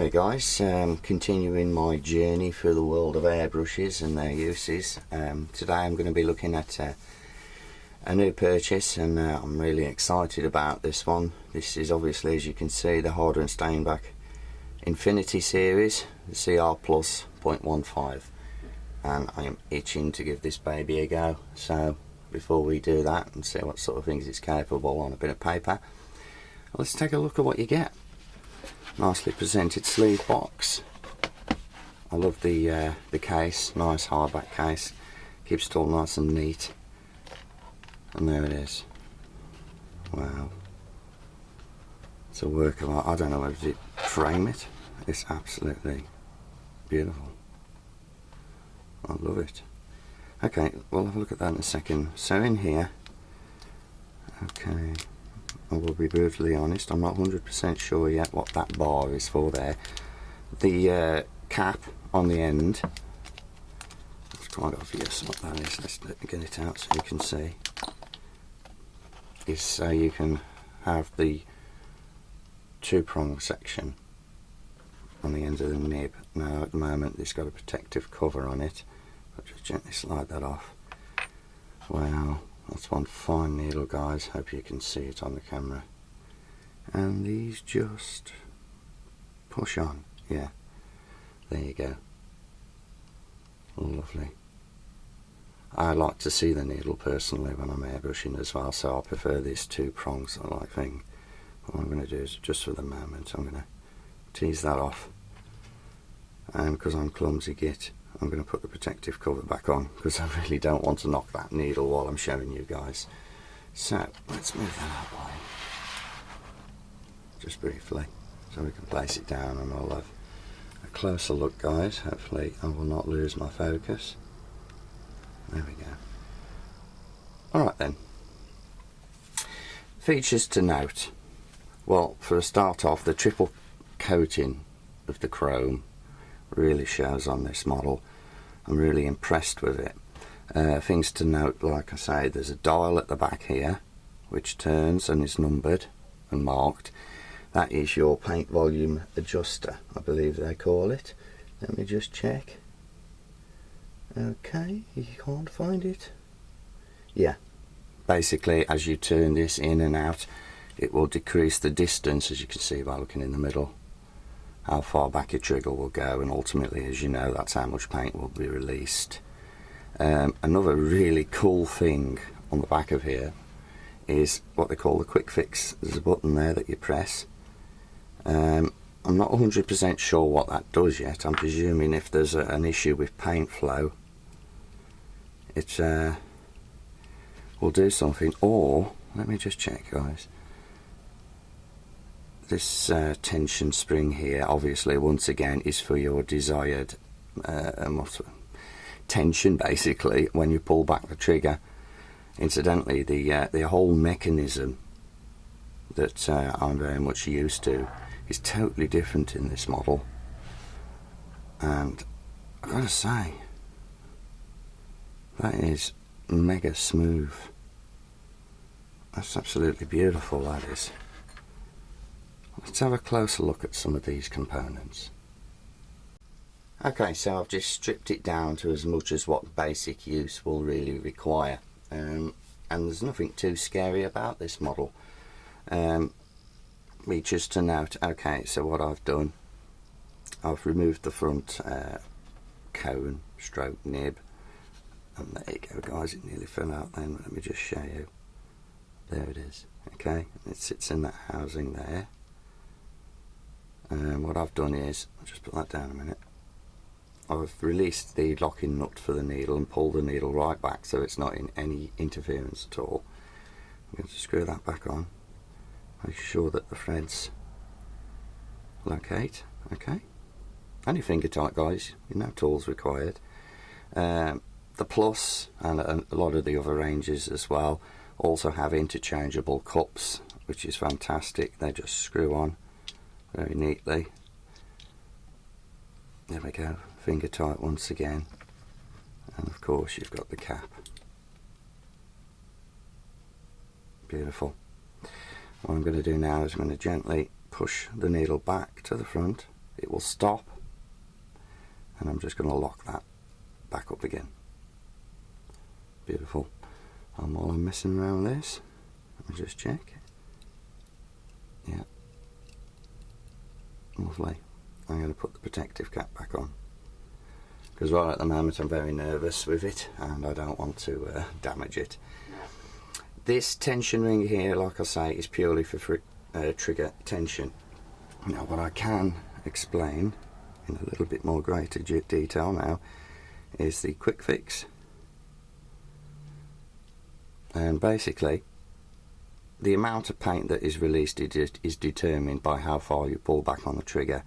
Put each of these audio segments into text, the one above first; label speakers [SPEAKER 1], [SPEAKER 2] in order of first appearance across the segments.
[SPEAKER 1] Hi guys, continuing my journey through the world of airbrushes and their uses. Today I'm going to be looking at a new purchase, and I'm really excited about this one. This is obviously, as you can see, the Harder and Steenbeck Infinity series, the CR Plus 0.15, and I am itching to give this baby a go. So before we do that and see what sort of things it's capable on a bit of paper, let's take a look at what you get. Nicely presented sleeve box. I love the case, nice hardback case, keeps it all nice and neat. And there it is. Wow, it's a work of art. I don't know whether to frame it. It's absolutely beautiful. I love it. Okay, we'll have a look at that in a second. So in here, okay, I will be brutally honest, I'm not 100% sure yet what that bar is for there. The cap on the end, it's quite obvious what that is. Let's get it out so you can see. Is so you can have the two-prong section on the end of the nib. Now at the moment it's got a protective cover on it, but just gently slide that off. Wow, that's one fine needle, guys. Hope you can see it on the camera. And these just push on. Yeah, there you go. Lovely. I like to see the needle personally when I'm airbrushing as well, so I prefer this two prongs like thing. But what I'm going to do is, just for the moment, I'm going to tease that off, and because I'm clumsy git, I'm going to put the protective cover back on, because I really don't want to knock that needle while I'm showing you guys. So let's move that out of the way, just briefly, so we can place it down, and I'll have a closer look, guys. Hopefully I will not lose my focus. There we go. Alright then. Features to note. Well, for a start off, the triple coating of the chrome really shows on this model. I'm really impressed with it. Things to note, like I say, there's a dial at the back here which turns and is numbered and marked. That is your paint volume adjuster, I believe they call it. Let me just check. Okay, you can't find it. Yeah, basically as you turn this in and out, it will decrease the distance, as you can see by looking in the middle, how far back your trigger will go, and ultimately, as you know, that's how much paint will be released. Another really cool thing on the back of here is what they call the quick fix. There's a button there that you press. I'm not 100% sure what that does yet. I'm presuming if there's an issue with paint flow, it will do something. Or, let me just check, guys. This tension spring here, obviously, once again, is for your desired tension, basically, when you pull back the trigger. Incidentally, the whole mechanism that I'm very much used to is totally different in this model, and I've got to say, that is mega smooth. That's absolutely beautiful, that is. Let's have a closer look at some of these components. Okay, so I've just stripped it down to as much as what basic use will really require, and there's nothing too scary about this model. Features to note. Okay, so what I've done, I've removed the front cone stroke nib, and there you go, guys, it nearly fell out then. Let me just show you. There it is. Okay, it sits in that housing there. And what I've done is, I'll just put that down a minute, I've released the locking nut for the needle and pulled the needle right back so it's not in any interference at all. I'm going to screw that back on, make sure that the threads locate. Okay, and your finger tight, guys, no tools required. The Plus and a lot of the other ranges as well also have interchangeable cups, which is fantastic. They just screw on very neatly. There we go, finger tight once again, and of course you've got the cap. Beautiful. What I'm going to do now is I'm going to gently push the needle back to the front it will stop, and I'm just going to lock that back up again. Beautiful. And while I'm messing around with this, let me just check. Yeah, lovely. I'm going to put the protective cap back on, because right at the moment I'm very nervous with it and I don't want to damage it. This tension ring here, like I say, is purely for trigger tension. Now what I can explain in a little bit more greater detail now is the quick fix. And basically the amount of paint that is released is determined by how far you pull back on the trigger.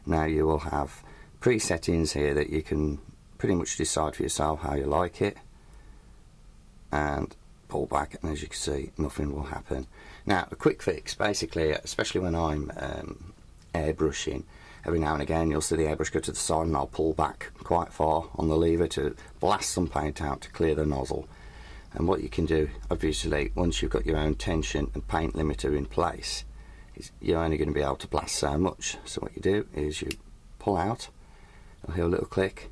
[SPEAKER 1] Now you will have pre-settings here that you can pretty much decide for yourself how you like it, and pull back, and as you can see, nothing will happen. Now a quick fix, basically, especially when I'm airbrushing, every now and again you'll see the airbrush go to the side and I'll pull back quite far on the lever to blast some paint out to clear the nozzle. And what you can do, obviously, once you've got your own tension and paint limiter in place, is you're only going to be able to blast so much. So what you do is you pull out, you'll hear a little click,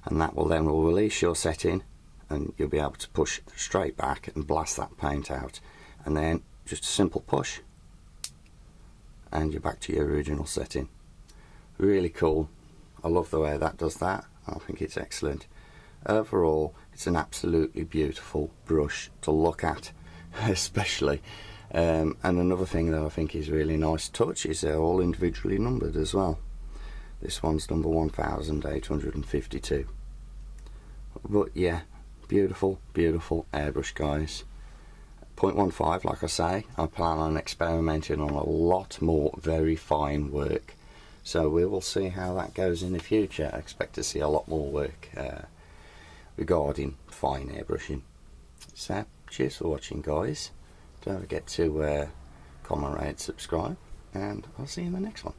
[SPEAKER 1] and that will then release your setting, and you'll be able to push straight back and blast that paint out. And then just a simple push and you're back to your original setting. Really cool. I love the way that does that. I think it's excellent. Overall, it's an absolutely beautiful brush to look at, especially. And another thing that I think is really nice touch is they're all individually numbered as well. This one's number 1852. But yeah, beautiful, beautiful airbrush, guys. 0.15, like I say, I plan on experimenting on a lot more very fine work. So we will see how that goes in the future. I expect to see a lot more work regarding fine airbrushing. So cheers for watching, guys. Don't forget to comment, rate, subscribe, and I'll see you in the next one.